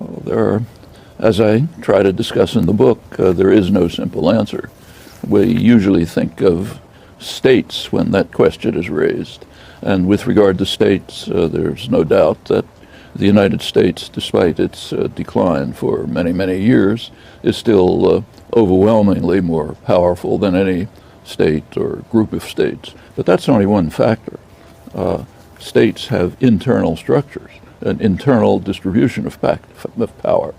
There are, as I try to discuss in the book, there is no simple answer. We usually think of states when that question is raised. And with regard to states, there's no doubt that the United States, despite its decline for many, many years, is still overwhelmingly more powerful than any state or group of states. But that's only one factor. States have internal structures, an internal distribution of power.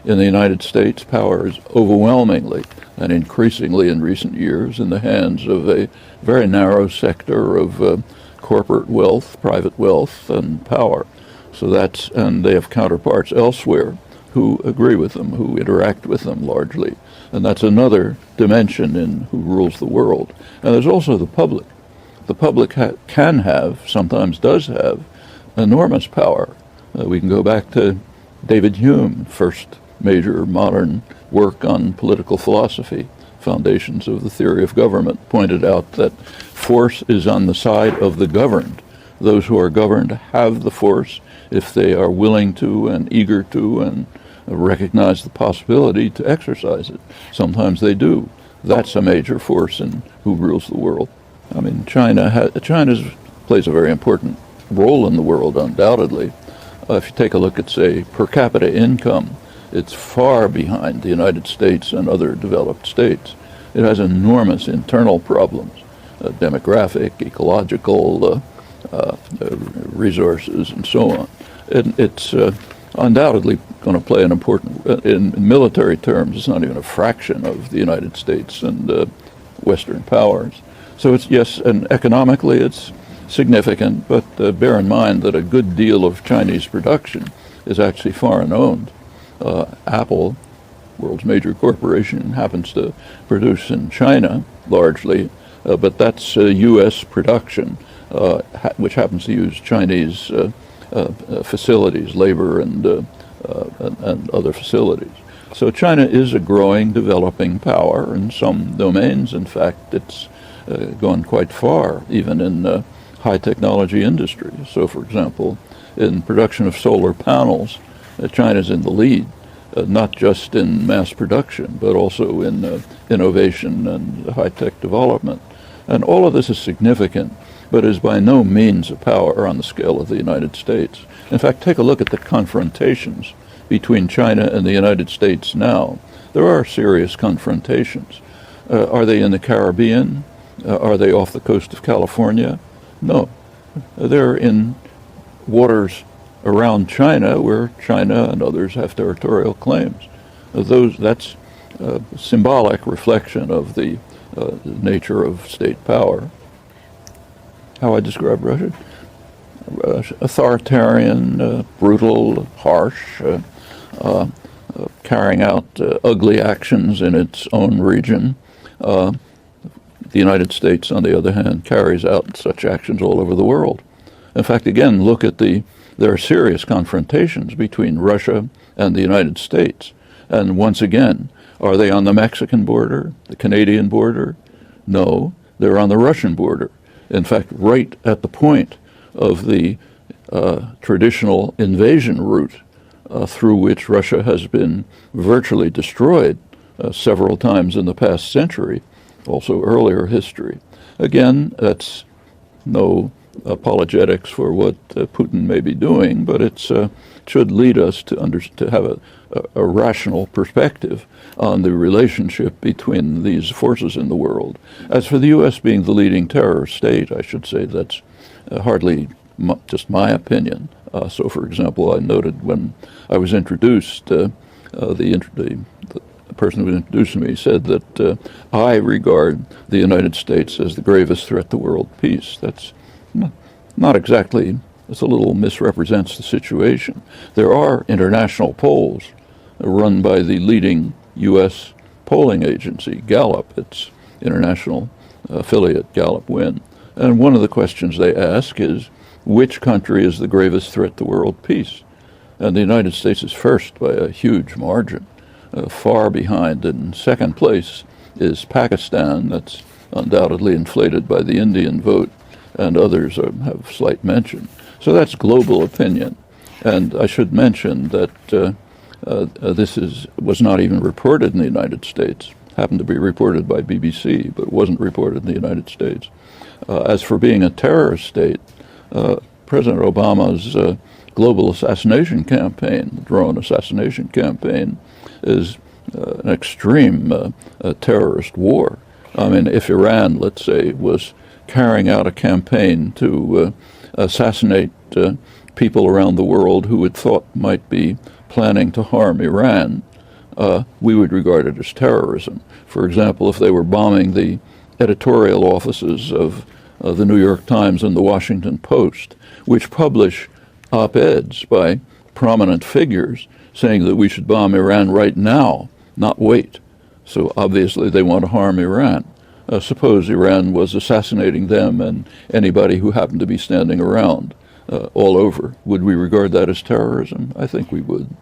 In the United States, power is overwhelmingly and increasingly in recent years in the hands of a very narrow sector of corporate wealth, private wealth, and power. And they have counterparts elsewhere who agree with them, who interact with them largely. And that's another dimension in who rules the world. And there's also the public. The public can have, sometimes does have, enormous power. We can go back to David Hume, first major modern work on political philosophy, Foundations of the Theory of Government, pointed out that force is on the side of the governed. Those who are governed have the force if they are willing to and eager to and recognize the possibility to exercise it. Sometimes they do. That's a major force in who rules the world. I mean, China plays a very important role in the world, undoubtedly. If you take a look at, say, per capita income, it's far behind the United States and other developed states. It has enormous internal problems, demographic, ecological, resources, and so on. It's undoubtedly going to play an important, in military terms, it's not even a fraction of the United States and Western powers. So it's, yes, and economically it's significant, but bear in mind that a good deal of Chinese production is actually foreign owned. Apple, world's major corporation, happens to produce in China largely, but that's U.S. production, which happens to use Chinese facilities, labor, and other facilities. So China is a growing, developing power in some domains. In fact, it's gone quite far, even in high technology industry. So, for example, in production of solar panels, China's in the lead, not just in mass production, but also in innovation and high-tech development. And all of this is significant, but is by no means a power on the scale of the United States. In fact, take a look at the confrontations between China and the United States now. There are serious confrontations. Are they in the Caribbean? Are they off the coast of California? No. They're in waters around China where China and others have territorial claims. That's a symbolic reflection of the nature of state power. How I describe Russia? Authoritarian, brutal, harsh, carrying out ugly actions in its own region. The United States, on the other hand, carries out such actions all over the world. In fact, again, look at there are serious confrontations between Russia and the United States. And once again, are they on the Mexican border, the Canadian border? No, they're on the Russian border. In fact, right at the point of the traditional invasion route through which Russia has been virtually destroyed several times in the past century, also earlier history. Again, that's no apologetics for what Putin may be doing, but it should lead us to have a rational perspective on the relationship between these forces in the world. As for the U.S. being the leading terror state, I should say that's hardly just my opinion. So, for example, I noted when I was introduced, the person who introduced me said that I regard the United States as the gravest threat to world peace. That's not exactly, it's a little misrepresents the situation. There are international polls run by the leading U.S. polling agency, Gallup, its international affiliate, Gallup Win. And one of the questions they ask is, which country is the gravest threat to world peace? And the United States is first by a huge margin. Far behind, in second place, is Pakistan. That's undoubtedly inflated by the Indian vote, and others have slight mention. So that's global opinion. And I should mention that was not even reported in the United States. Happened to be reported by BBC, but wasn't reported in the United States. As for being a terrorist state, President Obama's global assassination campaign, the drone assassination campaign, is an extreme terrorist war. I mean, if Iran, let's say, was carrying out a campaign to assassinate people around the world who it thought might be planning to harm Iran, we would regard it as terrorism. For example, if they were bombing the editorial offices of the New York Times and the Washington Post, which publish op-eds by prominent figures saying that we should bomb Iran right now, not wait. So obviously they want to harm Iran. Suppose Iran was assassinating them and anybody who happened to be standing around all over. Would we regard that as terrorism? I think we would.